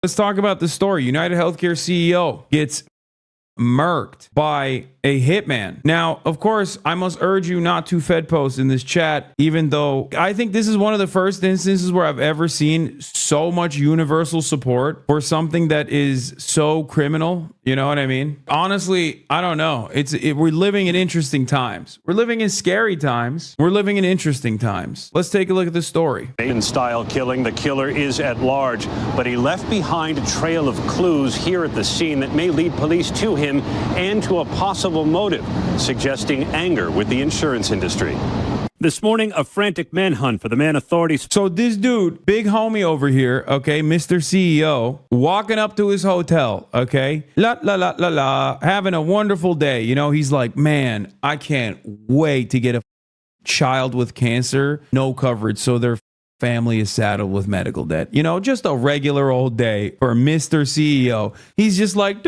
Let's talk about the story. United Healthcare CEO gets murked by a hitman. Now, of course, I must urge you not to Fed post in this chat, even though I think this is one of the first instances where I've ever seen so much universal support for something that is so criminal. You know what I mean? Honestly, I don't know. We're living in interesting times. We're living in scary times. We're living in interesting times. Let's take a look at the story. Style killing. The killer is at large, but he left behind a trail of clues here at the scene that may lead police to him and to a possible motive, suggesting anger with the insurance industry. This morning, a frantic manhunt for the man authorities. So this dude, big homie over here, okay, Mr. CEO, walking up to his hotel, okay, having a wonderful day. You know, he's like, man, I can't wait to get a child with cancer, no coverage, so their family is saddled with medical debt. You know, just a regular old day for Mr. CEO. He's just like,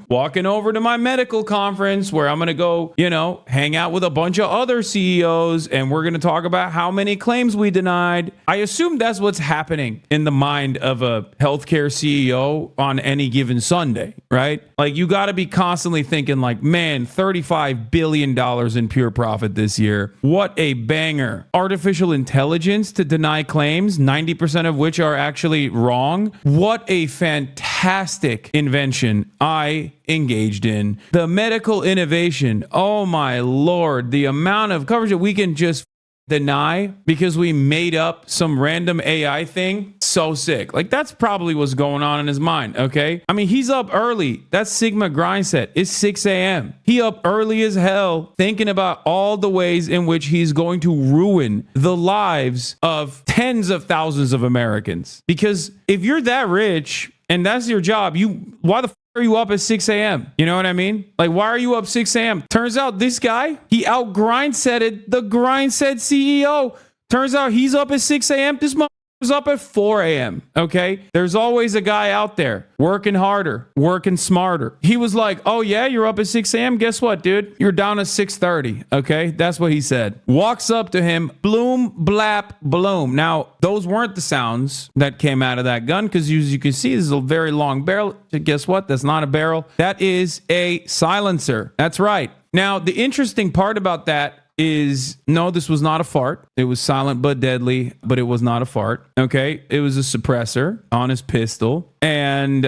walking over to my medical conference where I'm going to go, you know, hang out with a bunch of other CEOs and we're going to talk about how many claims we denied. I assume that's what's happening in the mind of a healthcare CEO on any given Sunday, right? Like, you got to be constantly thinking like, man, $35 billion in pure profit this year. What a banger. Artificial intelligence to deny claims, 90% of which are actually wrong. What a fantastic invention I engaged in. The medical innovation. Oh my Lord. The amount of coverage that we can just deny because we made up some random AI thing. So sick. Like, that's probably what's going on in his mind. Okay. I mean, he's up early. That's Sigma grind set. It's 6 a.m. He up early as hell thinking about all the ways in which he's going to ruin the lives of tens of thousands of Americans. Because if you're that rich and that's your job, why the are you up at 6 a.m.? You know what I mean? Like, why are you up 6 a.m.? Turns out this guy, he out grindsetted the grindset CEO. Turns out he's up at 6 a.m. This was up at 4 a.m. Okay. There's always a guy out there working harder, working smarter. He was like, oh yeah, you're up at 6 a.m. Guess what, dude? You're down at 6:30. Okay. That's what he said. Walks up to him, bloom, blap, bloom. Now, those weren't the sounds that came out of that gun because as you can see, this is a very long barrel. Guess what? That's not a barrel. That is a silencer. That's right. Now, the interesting part about that is, no, this was not a fart. It was silent but deadly, but it was not a fart. Okay. It was a suppressor on his pistol and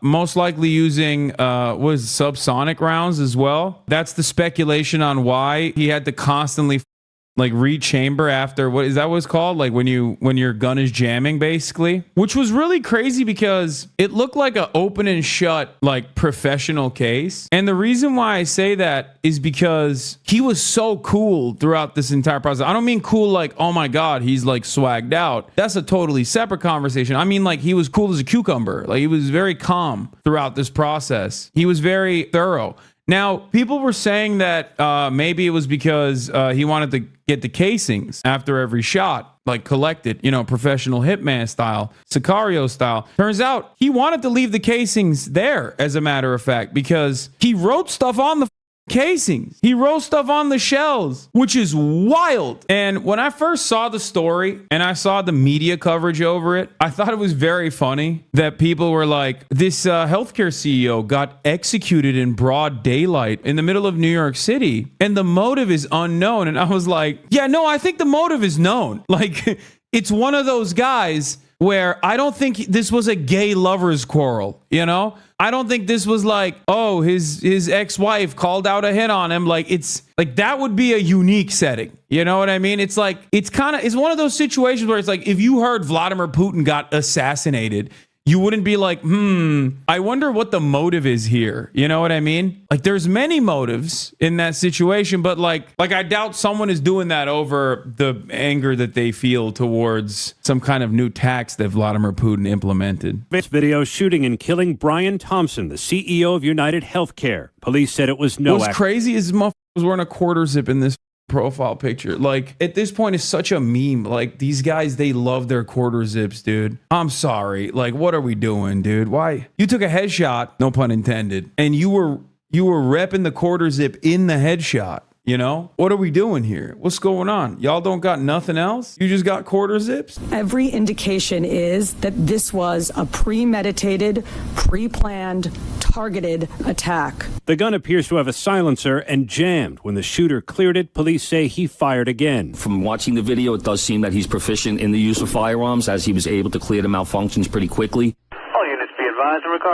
most likely using was subsonic rounds as well. That's the speculation on why he had to constantly like rechamber after, what is that what it's called? Like when your gun is jamming, basically, which was really crazy because it looked like an open and shut, like professional case. And the reason why I say that is because he was so cool throughout this entire process. I don't mean cool like, oh my God, he's like swagged out. That's a totally separate conversation. I mean, like, he was cool as a cucumber. Like, he was very calm throughout this process. He was very thorough. Now, people were saying that maybe it was because he wanted to get the casings after every shot, like collected, you know, professional hitman style, Sicario style. Turns out he wanted to leave the casings there, as a matter of fact, because he wrote stuff on the casings. He wrote stuff on the shells, which is wild. And when I first saw the story and I saw the media coverage over it, I thought it was very funny that people were like, this healthcare CEO got executed in broad daylight in the middle of New York City and the motive is unknown. And I was like, yeah, no, I think the motive is known. Like, it's one of those guys where I don't think this was a gay lovers quarrel, you know? I don't think this was like, oh, his ex-wife called out a hit on him. Like, it's like, that would be a unique setting. You know what I mean? It's like, it's one of those situations where it's like, if you heard Vladimir Putin got assassinated, you wouldn't be like, I wonder what the motive is here. You know what I mean? Like, there's many motives in that situation, but like I doubt someone is doing that over the anger that they feel towards some kind of new tax that Vladimir Putin implemented. This video shooting and killing Brian Thompson, the CEO of United Healthcare. Police said it was no What's crazy is this motherfucker was wearing a quarter zip in this profile picture. Like, at this point, it's such a meme. Like, these guys, they love their quarter zips, dude. I'm sorry. Like, what are we doing, dude? Why? You took a headshot, no pun intended, and you were repping the quarter zip in the headshot. You know, what are we doing here? What's going on? Y'all don't got nothing else? You just got quarter zips? Every indication is that this was a premeditated, pre-planned, targeted attack. The gun appears to have a silencer and jammed. When the shooter cleared it, police say he fired again. From watching the video, it does seem that he's proficient in the use of firearms, as he was able to clear the malfunctions pretty quickly.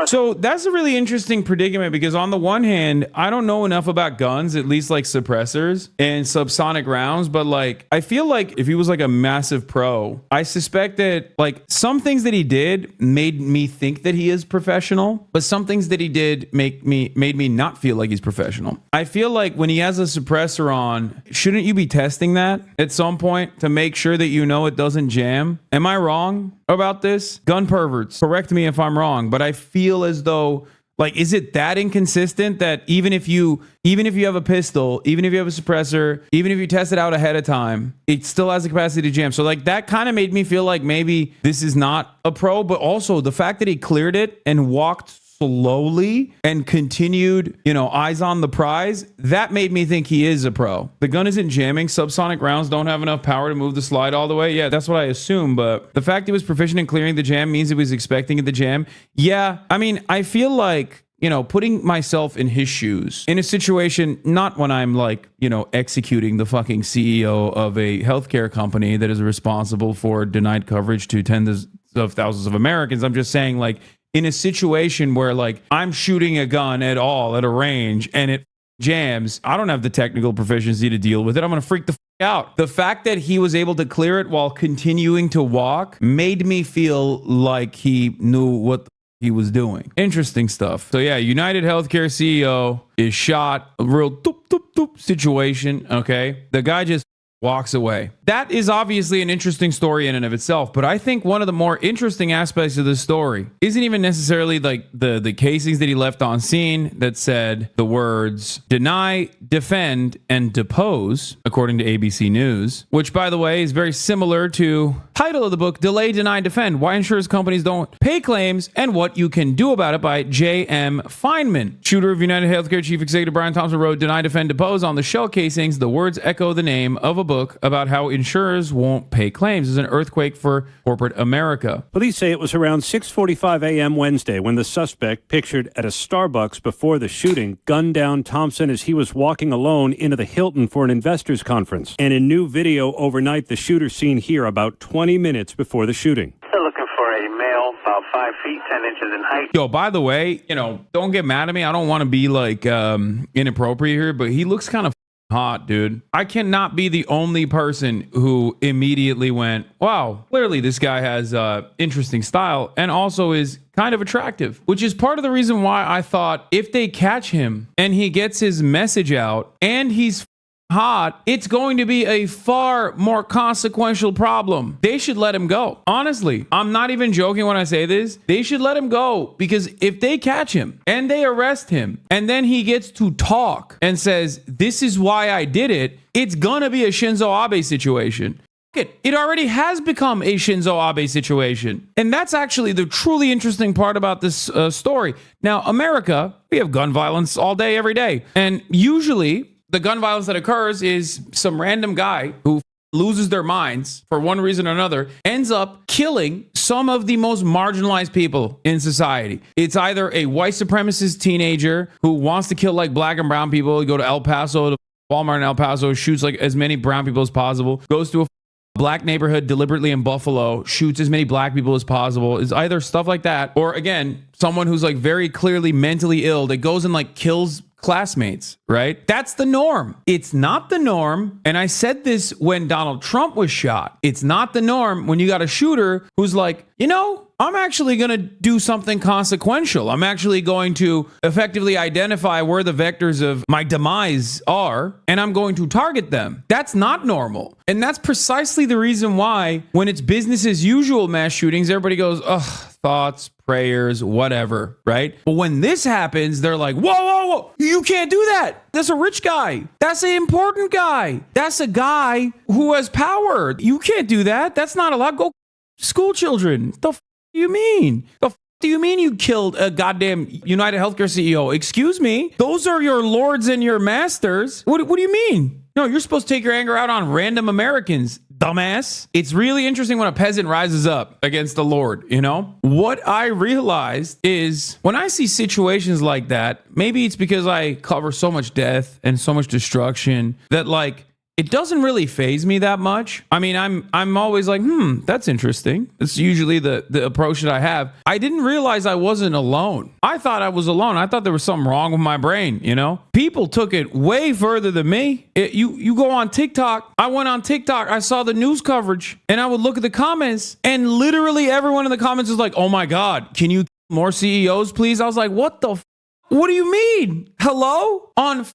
So that's a really interesting predicament, because on the one hand, I don't know enough about guns, at least like suppressors and subsonic rounds, but like I feel like if he was like a massive pro, I suspect that like some things that he did made me think that he is professional, but some things that he did made me not feel like he's professional. I feel like when he has a suppressor on, shouldn't you be testing that at some point to make sure that you know it doesn't jam? Am I wrong about this? Gun perverts, correct me if I'm wrong, but I feel as though, like, is it that inconsistent that even if you have a pistol, even if you have a suppressor, even if you test it out ahead of time, it still has the capacity to jam? So like that kind of made me feel like maybe this is not a pro, but also the fact that he cleared it and walked slowly and continued, you know, eyes on the prize, that made me think he is a pro. The gun isn't jamming. Subsonic rounds don't have enough power to move the slide all the way. Yeah, that's what I assume. But the fact he was proficient in clearing the jam means he was expecting it to jam. Yeah, I mean, I feel like, you know, putting myself in his shoes in a situation, not when I'm like, you know, executing the fucking CEO of a healthcare company that is responsible for denied coverage to tens of thousands of Americans. I'm just saying, like, in a situation where like I'm shooting a gun at all at a range and it jams, I don't have the technical proficiency to deal with it. I'm going to freak the out. The fact that he was able to clear it while continuing to walk made me feel like he knew what he was doing. Interesting stuff. So yeah, United Healthcare CEO is shot. A real doop, doop, doop situation. Okay. The guy just walks away. That is obviously an interesting story in and of itself, but I think one of the more interesting aspects of the story isn't even necessarily like the casings that he left on scene that said the words deny, defend, and depose, according to ABC News, which, by the way, is very similar to title of the book, Delay, Deny, Defend, Why Insurance Companies Don't Pay Claims and What You Can Do About It, by J.M. Feynman. Shooter of United Healthcare Chief Executive Brian Thompson wrote Deny, Defend, Depose on the shell casings. The words echo the name of a book about how insurers won't pay claims. It's an earthquake for corporate America. Police say it was around 6:45 a.m. Wednesday when the suspect, pictured at a Starbucks before the shooting, gunned down Thompson as he was walking alone into the Hilton for an investors conference. And in new video overnight, the shooter seen here about 20 minutes before the shooting. They're looking for a male about 5 feet 10 inches in height. Yo, by the way, you know, don't get mad at me. I don't want to be like inappropriate here, but he looks kind of hot, dude. I cannot be the only person who immediately went, wow, clearly this guy has interesting style and also is kind of attractive, which is part of the reason why I thought if they catch him and he gets his message out and he's hot, it's going to be a far more consequential problem. They should let him go. Honestly, I'm not even joking when I say this. They should let him go, because if they catch him and they arrest him and then he gets to talk and says, this is why I did it, it's gonna be a Shinzo Abe situation. It already has become a Shinzo Abe situation. And that's actually the truly interesting part about this story. Now, America, we have gun violence all day, every day. And usually the gun violence that occurs is some random guy who loses their minds for one reason or another, ends up killing some of the most marginalized people in society. It's either a white supremacist teenager who wants to kill like black and brown people. You go to El Paso, to Walmart in El Paso, shoots like as many brown people as possible, goes to a black neighborhood deliberately in Buffalo, shoots as many black people as possible. Is either stuff like that, or again, someone who's like very clearly mentally ill that goes and like kills classmates, right? That's the norm. It's not the norm. And I said this when Donald Trump was shot. It's not the norm when you got a shooter who's like, you know, I'm actually going to do something consequential. I'm actually going to effectively identify where the vectors of my demise are, and I'm going to target them. That's not normal. And that's precisely the reason why when it's business as usual mass shootings, everybody goes, ugh, thoughts, prayers, whatever, right? But when this happens, they're like, whoa, whoa, whoa, you can't do that. That's a rich guy. That's an important guy. That's a guy who has power. You can't do that. That's not allowed. Go school children. The f you mean? The f do you mean you killed a goddamn United Healthcare CEO? Excuse me? Those are your lords and your masters. What do you mean? No, you're supposed to take your anger out on random Americans, dumbass. It's really interesting when a peasant rises up against the Lord, you know? What I realized is when I see situations like that, maybe it's because I cover so much death and so much destruction that, like, it doesn't really faze me that much. I mean, I'm always like, that's interesting. It's usually the approach that I have. I didn't realize I wasn't alone. I thought I was alone. I thought there was something wrong with my brain, you know? People took it way further than me. You go on TikTok. I went on TikTok. I saw the news coverage and I would look at the comments and literally everyone in the comments is like, oh my God, can you more CEOs, please? I was like, what the what do you mean? Hello? On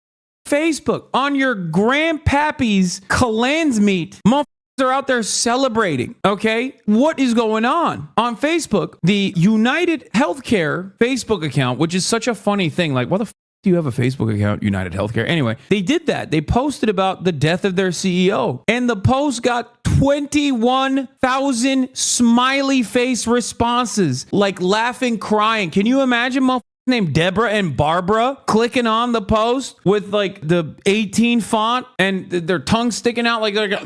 Facebook, on your grandpappy's Kalan's meat, motherfuckers are out there celebrating, okay? What is going on? On Facebook, the United Healthcare Facebook account, which is such a funny thing, like, what the do you have a Facebook account, United Healthcare? Anyway, they did that. They posted about the death of their CEO, and the post got 21,000 smiley face responses, like laughing, crying. Can you imagine, motherfuckers named Deborah and Barbara clicking on the post with like the 18 font and their tongue sticking out like they're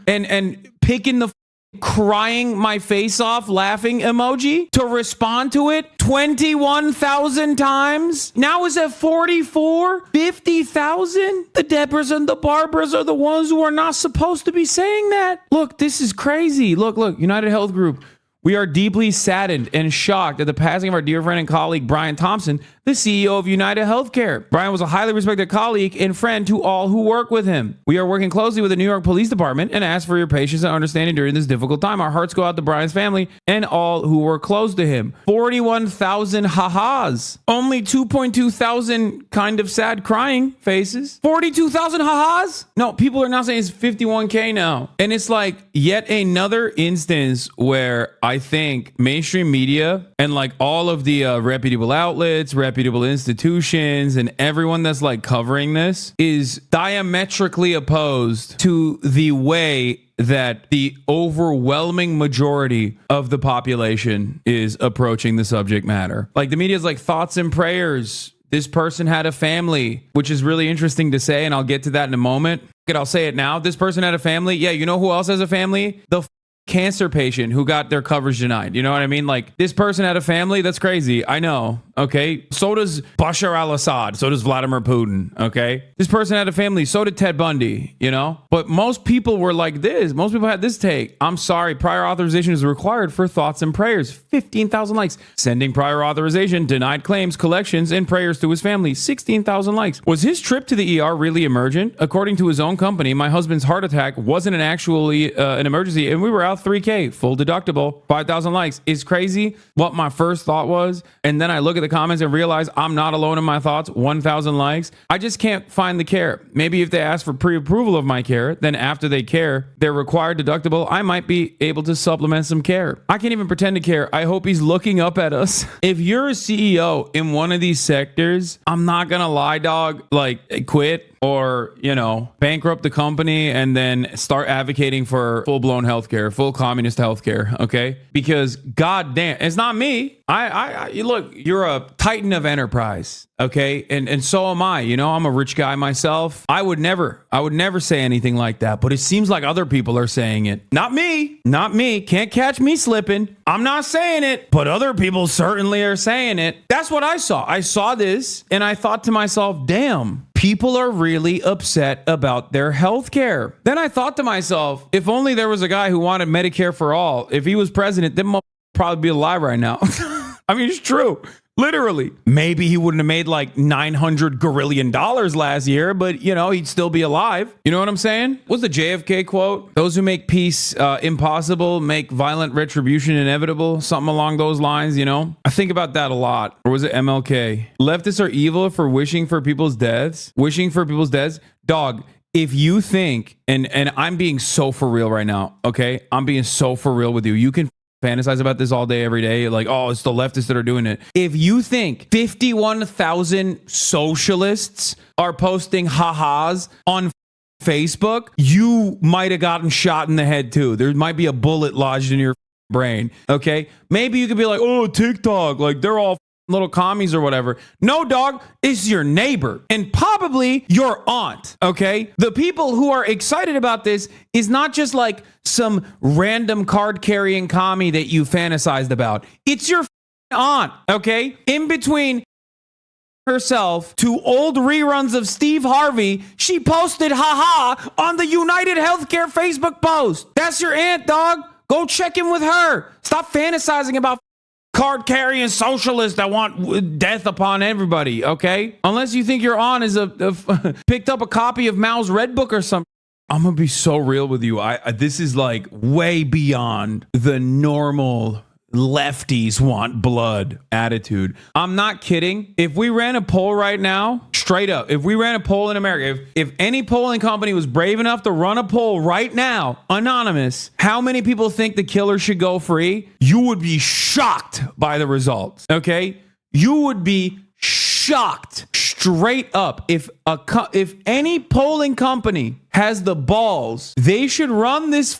and picking the crying my face off laughing emoji to respond to it 21,000 times? Now is at 44, 50,000. The Deborahs and the Barbaras are the ones who are not supposed to be saying that. Look, this is crazy. Look, United Health Group. We are deeply saddened and shocked at the passing of our dear friend and colleague, Brian Thompson, the CEO of United Healthcare. Brian was a highly respected colleague and friend to all who work with him. We are working closely with the New York Police Department and ask for your patience and understanding during this difficult time. Our hearts go out to Brian's family and all who were close to him. 41,000 ha-has. Only 2.2 thousand kind of sad crying faces. 42,000 ha-has? No, people are now saying it's 51K now. And it's like yet another instance where I think mainstream media and like all of the reputable outlets, reputable institutions, and everyone that's like covering this is diametrically opposed to the way that the overwhelming majority of the population is approaching the subject matter. Like the media is like thoughts and prayers. This person had a family, which is really interesting to say, and I'll get to that in a moment. I'll say it now. This person had a family. Yeah, you know who else has a family? The cancer patient who got their coverage denied. You know what I mean? Like this person had a family. That's crazy. I know. Okay. So does Bashar al-Assad. So does Vladimir Putin. Okay. This person had a family. So did Ted Bundy, you know, but most people were like this. Most people had this take. I'm sorry. Prior authorization is required for thoughts and prayers. 15,000 likes. Sending prior authorization, denied claims, collections, and prayers to his family. 16,000 likes. Was his trip to the ER really emergent? According to his own company, my husband's heart attack wasn't an emergency, and we were out $3K, full deductible, 5,000 likes. It's crazy what my first thought was. And then I look at the comments and realize I'm not alone in my thoughts. 1,000 likes. I just can't find the care. Maybe if they ask for pre-approval of my care, then after they care, their required deductible, I might be able to supplement some care. I can't even pretend to care. I hope he's looking up at us. If you're a CEO in one of these sectors, I'm not gonna lie, dog, like quit or, you know, bankrupt the company and then start advocating for full-blown healthcare, full communist healthcare, okay? Because goddamn, it's not me. I look, you're a titan of enterprise, okay? And so am I. You know, I'm a rich guy myself. I would never say anything like that, but it seems like other people are saying it. Not me. Can't catch me slipping. I'm not saying it, but other people certainly are saying it. That's what I saw. I saw this and I thought to myself, damn, people are really upset about their health care. Then I thought to myself, if only there was a guy who wanted Medicare for all. If he was president, then motherfucker probably be alive right now. I mean, it's true. Literally. Maybe he wouldn't have made like $900 gorillion last year, but you know, he'd still be alive. You know what I'm saying? What's the JFK quote? Those who make peace impossible make violent retribution inevitable. Something along those lines, you know? I think about that a lot. Or was it MLK? Leftists are evil for wishing for people's deaths. Wishing for people's deaths. Dog, if you think, and I'm being so for real right now, okay? I'm being so for real with you. You can fantasize about this all day, every day. Like, oh, it's the leftists that are doing it. If you think 51,000 socialists are posting ha-has on Facebook, you might have gotten shot in the head too. There might be a bullet lodged in your brain. Okay. Maybe you could be like, oh, TikTok, like they're all little commies or whatever. No, dog, it's your neighbor and probably your aunt. Okay. The people who are excited about this is not just like some random card carrying commie that you fantasized about. It's your aunt. Okay. In between herself to old reruns of Steve Harvey, she posted haha on the United Healthcare Facebook post. That's your aunt, dog. Go check in with her. Stop fantasizing about card carrying socialists that want death upon everybody, okay? Unless you think your aunt is picked up a copy of Mao's Red Book or something. I'm gonna be so real with you. This is like way beyond the normal lefties want blood attitude. I'm not kidding. If we ran a poll right now, straight up, if we ran a poll in America, if any polling company was brave enough to run a poll right now, anonymous, how many people think the killer should go free? You would be shocked by the results. Okay? You would be shocked straight up. If any polling company has the balls, they should run this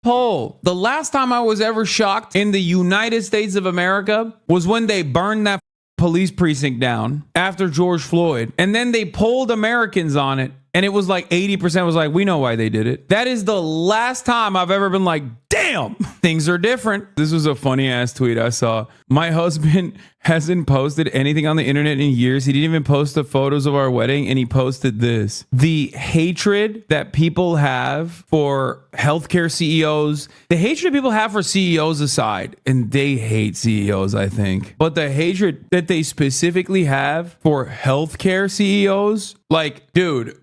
poll. The last time I was ever shocked in the United States of America was when they burned that police precinct down after George Floyd. And then they polled Americans on it. And it was like 80% was like, we know why they did it. That is the last time I've ever been like, damn, things are different. This was a funny ass tweet I saw. My husband hasn't posted anything on the internet in years. He didn't even post the photos of our wedding. And he posted this. The hatred that people have for healthcare CEOs, the hatred people have for CEOs aside, and they hate CEOs, I think. But the hatred that they specifically have for healthcare CEOs, like, dude,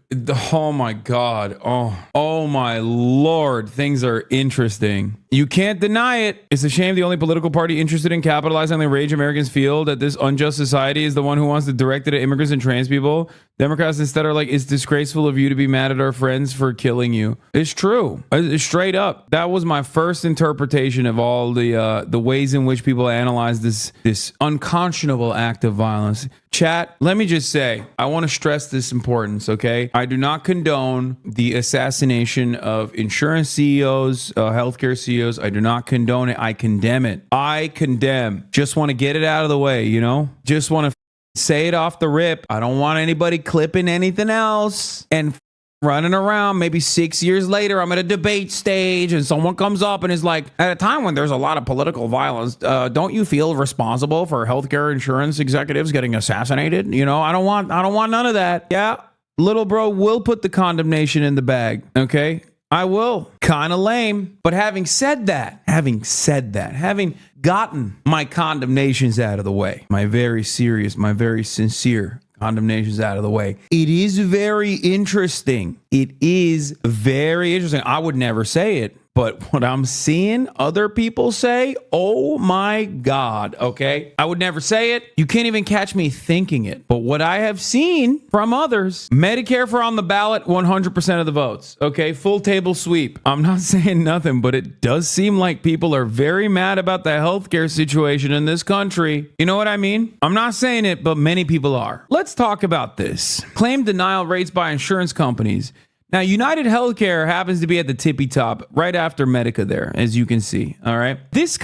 oh my God. Oh my Lord. Things are interesting. You can't deny it. It's a shame the only political party interested in capitalizing on the rage Americans feel that this unjust society is the one who wants to direct it at immigrants and trans people. Democrats instead are like, it's disgraceful of you to be mad at our friends for killing you. It's true. It's straight up. That was my first interpretation of all the ways in which people analyze this unconscionable act of violence. Chat, let me just say, I want to stress this importance, okay? I do not condone the assassination of insurance CEOs, healthcare CEOs. I do not condone it. I condemn it. I condemn. Just want to get it out of the way, you know? Just want to say it off the rip. I don't want anybody clipping anything else and running around. Maybe 6 years later, I'm at a debate stage and someone comes up and is like, at a time when there's a lot of political violence, don't you feel responsible for healthcare insurance executives getting assassinated? You know, I don't want none of that. Yeah, little bro will put the condemnation in the bag. Okay, I will. Kind of lame. But having said that, having gotten my condemnations out of the way, my very serious, my very sincere condemnations out of the way, it is very interesting. It is very interesting. I would never say it, but what I'm seeing other people say, oh my God, okay? I would never say it. You can't even catch me thinking it. But what I have seen from others, Medicare for on the ballot, 100% of the votes, okay? Full table sweep. I'm not saying nothing, but it does seem like people are very mad about the healthcare situation in this country. You know what I mean? I'm not saying it, but many people are. Let's talk about this. Claim denial rates by insurance companies. Now, United Healthcare happens to be at the tippy top right after Medica there, as you can see. All right. This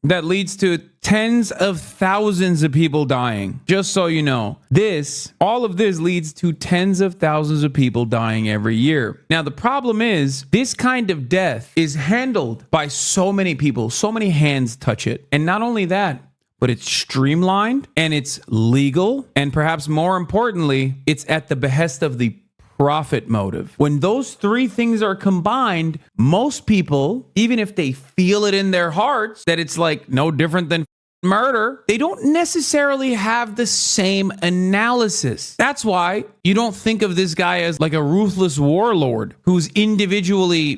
that leads to tens of thousands of people dying. Just so you know, all of this leads to tens of thousands of people dying every year. Now, the problem is this kind of death is handled by so many people, so many hands touch it. And not only that, but it's streamlined and it's legal. And perhaps more importantly, it's at the behest of the profit motive. When those three things are combined, most people, even if they feel it in their hearts that it's like no different than murder, they don't necessarily have the same analysis. That's why you don't think of this guy as like a ruthless warlord who's individually,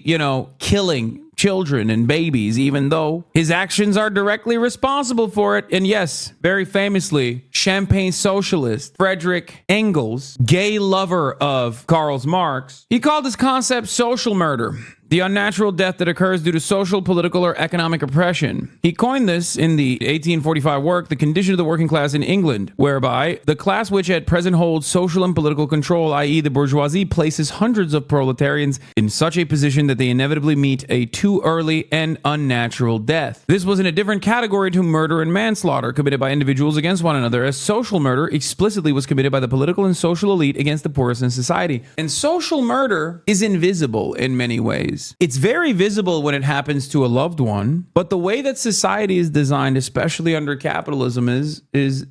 killing children and babies, even though his actions are directly responsible for it. And yes, very famously, champagne socialist Frederick Engels, gay lover of Karl Marx, he called this concept social murder. the unnatural death that occurs due to social, political, or economic oppression. He coined this in the 1845 work, The Condition of the Working Class in England, whereby the class which at present holds social and political control, i.e. the bourgeoisie, places hundreds of proletarians in such a position that they inevitably meet a too early and unnatural death. This was in a different category to murder and manslaughter committed by individuals against one another, as social murder explicitly was committed by the political and social elite against the poorest in society. And social murder is invisible in many ways. It's very visible when it happens to a loved one, but the way that society is designed, especially under capitalism, the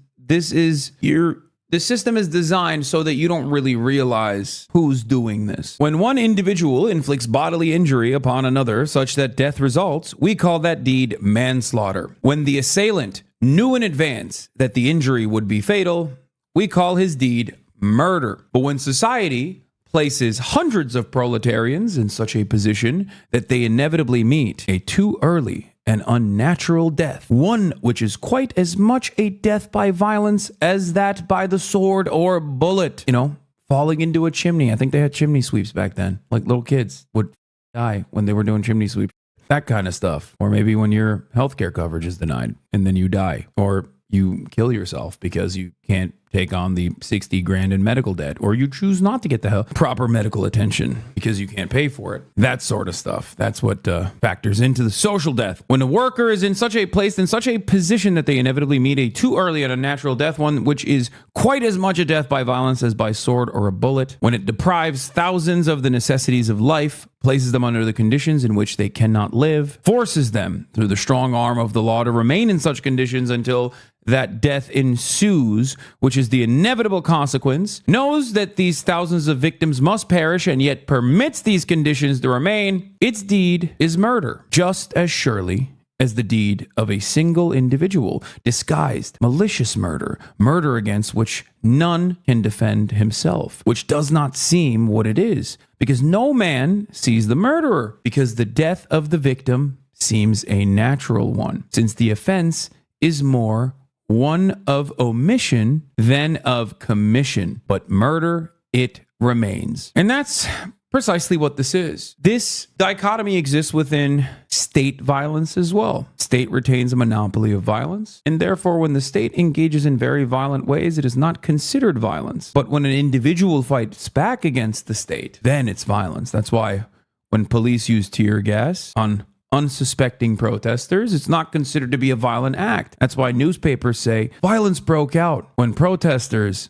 system is designed so that you don't really realize who's doing this. When one individual inflicts bodily injury upon another such that death results, we call that deed manslaughter. When the assailant knew in advance that the injury would be fatal, we call his deed murder. But when society places hundreds of proletarians in such a position that they inevitably meet a too early and unnatural death, one which is quite as much a death by violence as that by the sword or bullet. You know, falling into a chimney. I think they had chimney sweeps back then. Like little kids would die when they were doing chimney sweeps. That kind of stuff. Or maybe when your healthcare coverage is denied and then you die. Or you kill yourself because you can't take on the 60 grand in medical debt, or you choose not to get the proper medical attention because you can't pay for it. That sort of stuff. That's what factors into the social death. When a worker is in such a place, in such a position that they inevitably meet a too early and unnatural death, one which is quite as much a death by violence as by sword or a bullet. When it deprives thousands of the necessities of life, places them under the conditions in which they cannot live, forces them through the strong arm of the law to remain in such conditions until that death ensues, which is the inevitable consequence, knows that these thousands of victims must perish and yet permits these conditions to remain, its deed is murder, just as surely as the deed of a single individual, disguised, malicious murder, murder against which none can defend himself, which does not seem what it is, because no man sees the murderer, because the death of the victim seems a natural one, since the offense is more one of omission than of commission, but murder it remains. And that's precisely what this is. This dichotomy exists within state violence as well. State retains a monopoly of violence, and therefore when the state engages in very violent ways, it is not considered violence. But when an individual fights back against the state, then it's violence. That's why when police use tear gas on unsuspecting protesters, it's not considered to be a violent act. That's why newspapers say violence broke out when protesters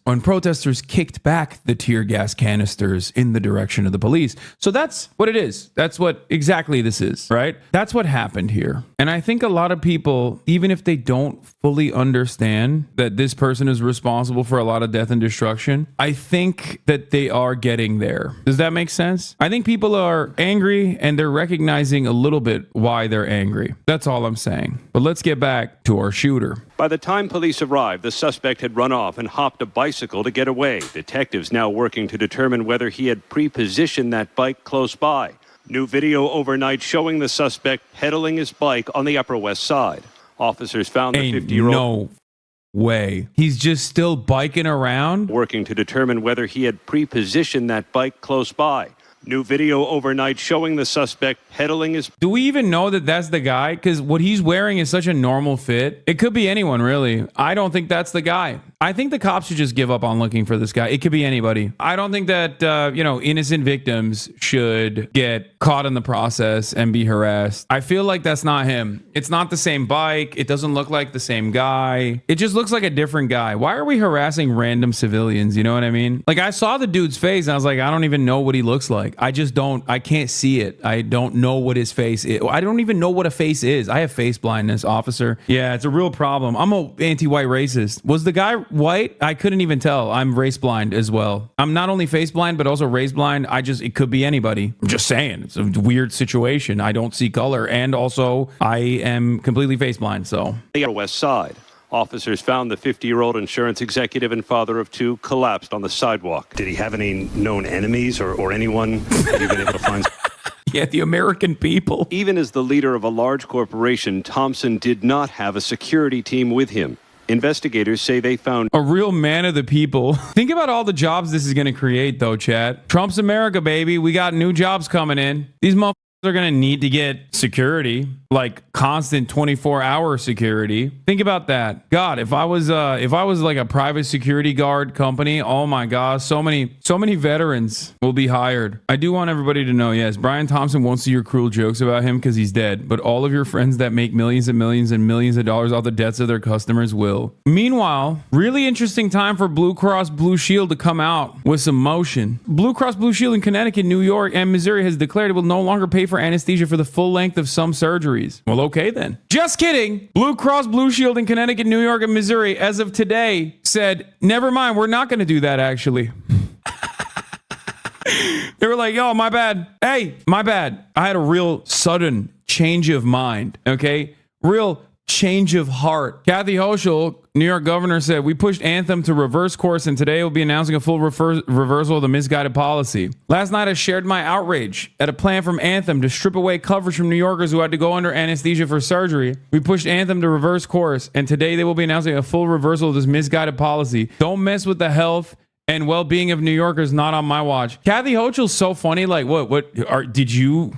kicked back the tear gas canisters in the direction of the police. So that's what it is. That's what exactly this is, right? That's what happened here. And I think a lot of people, even if they don't fully understand that this person is responsible for a lot of death and destruction, I think that they are getting there. Does that make sense? I think people are angry and they're recognizing a little bit why they're angry. That's all I'm saying. But let's get back to our shooter. By the time police arrived, the suspect had run off and hopped a bicycle to get away. Detectives now working to determine whether he had pre-positioned that bike close by. New video overnight showing the suspect pedaling his bike on the Upper West Side. Officers found the 50-year-old... No way. He's just still biking around? Working to determine whether he had pre-positioned that bike close by. New video overnight showing the suspect pedaling his... Do we even know that that's the guy? Because what he's wearing is such a normal fit. It could be anyone, really. I don't think that's the guy. I think the cops should just give up on looking for this guy. It could be anybody. I don't think that, innocent victims should get caught in the process and be harassed. I feel like that's not him. It's not the same bike. It doesn't look like the same guy. It just looks like a different guy. Why are we harassing random civilians? You know what I mean? Like, I saw the dude's face and I was like, I don't even know what he looks like. I can't see it. I don't know what his face is. I don't even know what a face is. I have face blindness, officer. Yeah, it's a real problem. I'm an anti-white racist. Was the guy white? I couldn't even tell. I'm race blind as well. I'm not only face blind, but also race blind. It could be anybody. I'm just saying. It's a weird situation. I don't see color. And also, I am completely face blind, so. The West Side. Officers found the 50-year-old insurance executive and father of two collapsed on the sidewalk. Did he have any known enemies or anyone that you've been able to find? Yeah, the American people. Even as the leader of a large corporation, Thompson did not have a security team with him. Investigators say they found a real man of the people. Think about all the jobs this is going to create, though, chat. Trump's America, baby. We got new jobs coming in. These motherfuckers are going to need to get security, like constant 24-hour security. Think about that. God, if I was like a private security guard company, oh my gosh, so many veterans will be hired. I do want everybody to know, yes, Brian Thompson won't see your cruel jokes about him because he's dead, but all of your friends that make millions and millions and millions of dollars off the debts of their customers will. Meanwhile, really interesting time for Blue Cross Blue Shield to come out with some motion. Blue Cross Blue Shield in Connecticut, New York, and Missouri has declared it will no longer pay for anesthesia for the full length of some surgeries. Well, okay then. Just kidding. Blue Cross Blue Shield in Connecticut, New York, and Missouri, as of today, said, never mind, we're not going to do that actually. They were like, oh, my bad. Hey, my bad. I had a real sudden change of mind, okay? Real change of heart. Kathy Hochul, New York governor, said, we pushed Anthem to reverse course, and today we'll be announcing a full reversal of the misguided policy. Last night, I shared my outrage at a plan from Anthem to strip away coverage from New Yorkers who had to go under anesthesia for surgery. We pushed Anthem to reverse course, and today they will be announcing a full reversal of this misguided policy. Don't mess with the health and well-being of New Yorkers, not on my watch. Kathy Hochul's so funny. Like, did you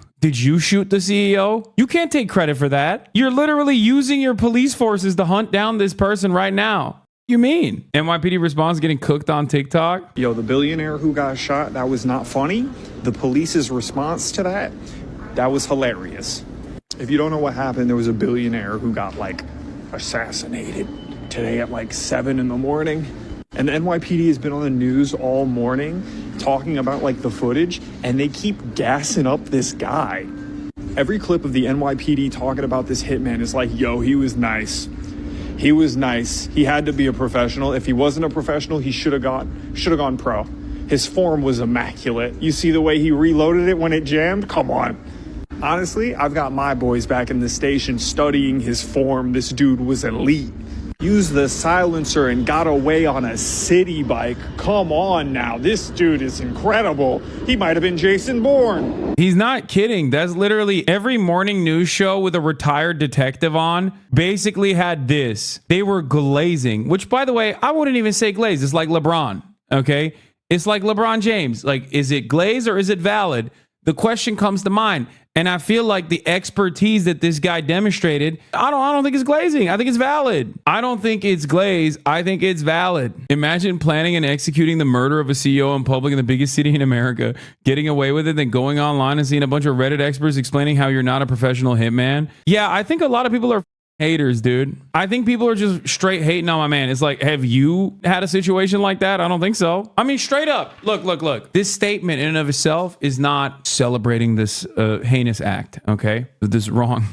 shoot the CEO? You can't take credit for that. You're literally using your police forces to hunt down this person right now. What do you mean? NYPD response getting cooked on TikTok. Yo, the billionaire who got shot, that was not funny. The police's response to that was hilarious. If you don't know what happened, there was a billionaire who got like assassinated today at like 7 in the morning. And the NYPD has been on the news all morning talking about like the footage, and they keep gassing up this guy. Every clip of the NYPD talking about this hitman is like, yo, he was nice. He was nice. He had to be a professional. If he wasn't a professional, he should have gone pro. His form was immaculate. You see the way he reloaded it when it jammed? Come on. Honestly, I've got my boys back in the station studying his form. This dude was elite. Used the silencer and got away on a city bike. Come on now. This dude is incredible. He might have been Jason Bourne. He's not kidding. That's literally every morning news show with a retired detective on basically had this. They were glazing, which, by the way, I wouldn't even say glaze. It's like LeBron, okay? It's like LeBron James. Like, is it glaze or is it valid? The question comes to mind. And I feel like the expertise that this guy demonstrated, I don't think it's glazing. I think it's valid. I don't think it's glaze. I think it's valid. Imagine planning and executing the murder of a CEO in public in the biggest city in America, getting away with it, then going online and seeing a bunch of Reddit experts explaining how you're not a professional hitman. Yeah, I think a lot of people are haters, dude. I think people are just straight hating on my man. It's like, have you had a situation like that? I don't think so. I mean, straight up. Look. This statement in and of itself is not celebrating this heinous act, okay? This wrong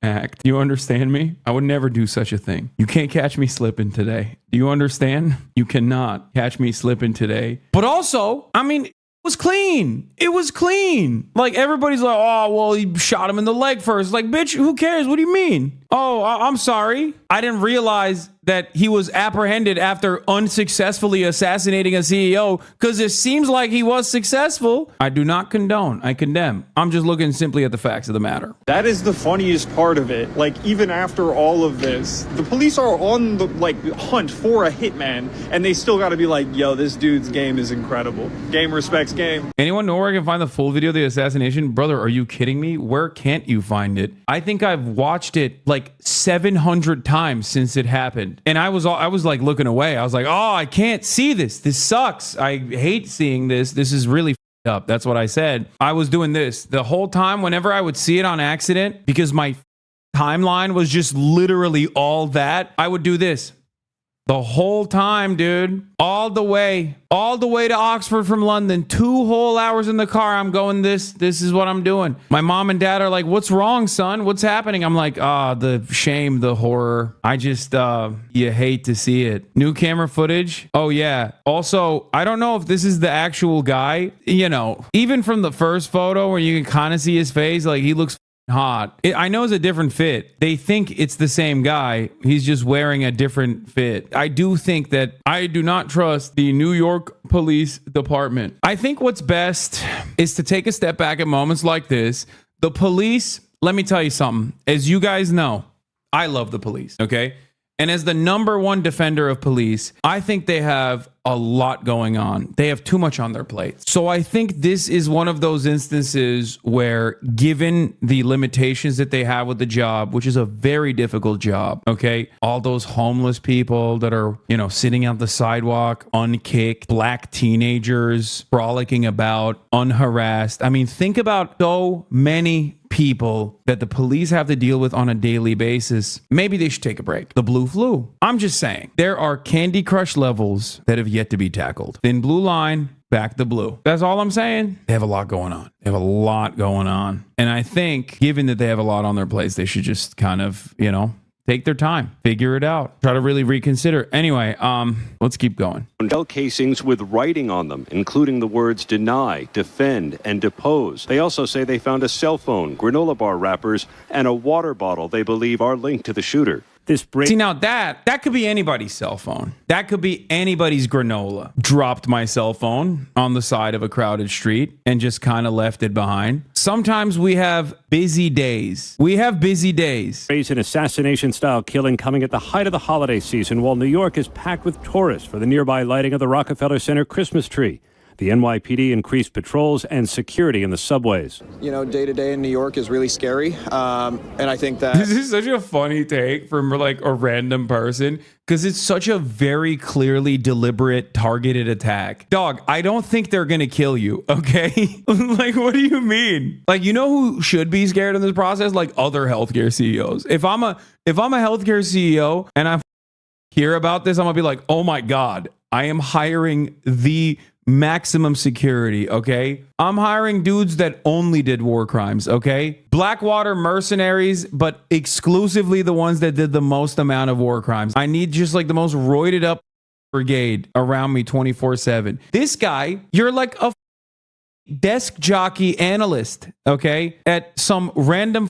act. You understand me? I would never do such a thing. You can't catch me slipping today. Do you understand? You cannot catch me slipping today. But also, I mean, it was clean. Like, everybody's like, oh, well, he shot him in the leg first. Like, bitch, who cares? What do you mean? Oh, I'm sorry. I didn't realize that he was apprehended after unsuccessfully assassinating a CEO, because it seems like he was successful. I do not condone. I condemn. I'm just looking simply at the facts of the matter. That is the funniest part of it. Like, even after all of this, the police are on the hunt for a hitman, and they still got to be like, yo, this dude's game is incredible. Game respects game. Anyone know where I can find the full video of the assassination? Brother, are you kidding me? Where can't you find it? I think I've watched it like 700 times since it happened. And I was like looking away. I was like, oh, I can't see this. This sucks. I hate seeing this. This is really up. That's what I said. I was doing this the whole time whenever I would see it on accident, because my timeline was just literally all that. I would do this the whole time, dude. All the way to Oxford from London. 2 whole hours in the car. I'm going this is what I'm doing. My mom and dad are like, what's wrong, son? What's happening? I'm like, the shame, the horror. I just, you hate to see it. New camera footage. Oh yeah. Also, I don't know if this is the actual guy. You know, even from the first photo where you can kind of see his face, like he looks hot. I know it's a different fit. They think it's the same guy. He's just wearing a different fit. I do think that I do not trust the New York Police Department. I think what's best is to take a step back at moments like this. The police, let me tell you something. As you guys know, I love the police, okay? And as the #1 defender of police, I think they have a lot going on. They have too much on their plate. So I think this is one of those instances where, given the limitations that they have with the job, which is a very difficult job, okay, all those homeless people that are, you know, sitting on the sidewalk, unkicked, black teenagers frolicking about, unharassed. I mean, think about so many people that the police have to deal with on a daily basis. Maybe they should take a break. The blue flu. I'm just saying, there are Candy Crush levels that have yet to be tackled. Thin blue line, back the blue. That's all I'm saying. They have a lot going on. They have a lot going on. And I think, given that they have a lot on their plates, they should just kind of, you know, take their time, figure it out, try to really reconsider. Anyway, let's keep going. Shell casings with writing on them, including the words deny, defend, and depose. They also say they found a cell phone, granola bar wrappers, and a water bottle they believe are linked to the shooter. See, now that could be anybody's cell phone. That could be anybody's granola. Dropped my cell phone on the side of a crowded street and just kind of left it behind. Sometimes we have busy days. Raise an assassination-style killing coming at the height of the holiday season while New York is packed with tourists for the nearby lighting of the Rockefeller Center Christmas tree. The NYPD increased patrols and security in the subways. You know, day to day in New York is really scary. And I think that this is such a funny take from like a random person because it's such a very clearly deliberate targeted attack. Dog, I don't think they're going to kill you. Okay. Like, what do you mean? Like, you know who should be scared in this process? Like other healthcare CEOs. If I'm a healthcare CEO and I hear about this, I'm gonna be like, oh my God, I am hiring the maximum security, okay? I'm hiring dudes that only did war crimes, okay? Blackwater mercenaries, but exclusively the ones that did the most amount of war crimes. I need just like the most roided up brigade around me 24/7. This guy, you're like a desk jockey analyst, okay? At some random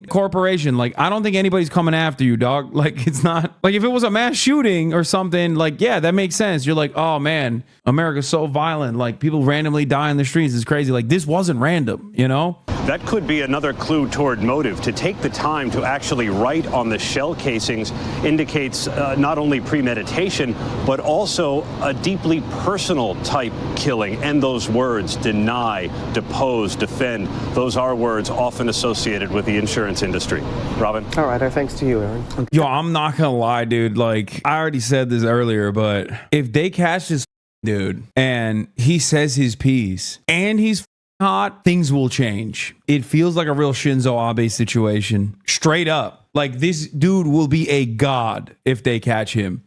corporation. Like, I don't think anybody's coming after you, dog. Like, it's not like if it was a mass shooting or something, like, yeah, that makes sense. You're like, oh man, America's so violent. Like, people randomly die in the streets. It's crazy. Like, this wasn't random, you know? That could be another clue toward motive. To take the time to actually write on the shell casings indicates not only premeditation, but also a deeply personal type killing. And those words, deny, depose, defend, those are words often associated with the insurance industry. Robin? All right, our thanks to you, Aaron. Yo, I'm not gonna lie, dude. Like, I already said this earlier, but if they catch this dude and he says his piece and he's hot, things will change. It feels like a real Shinzo Abe situation. Straight up. Like, this dude will be a god if they catch him.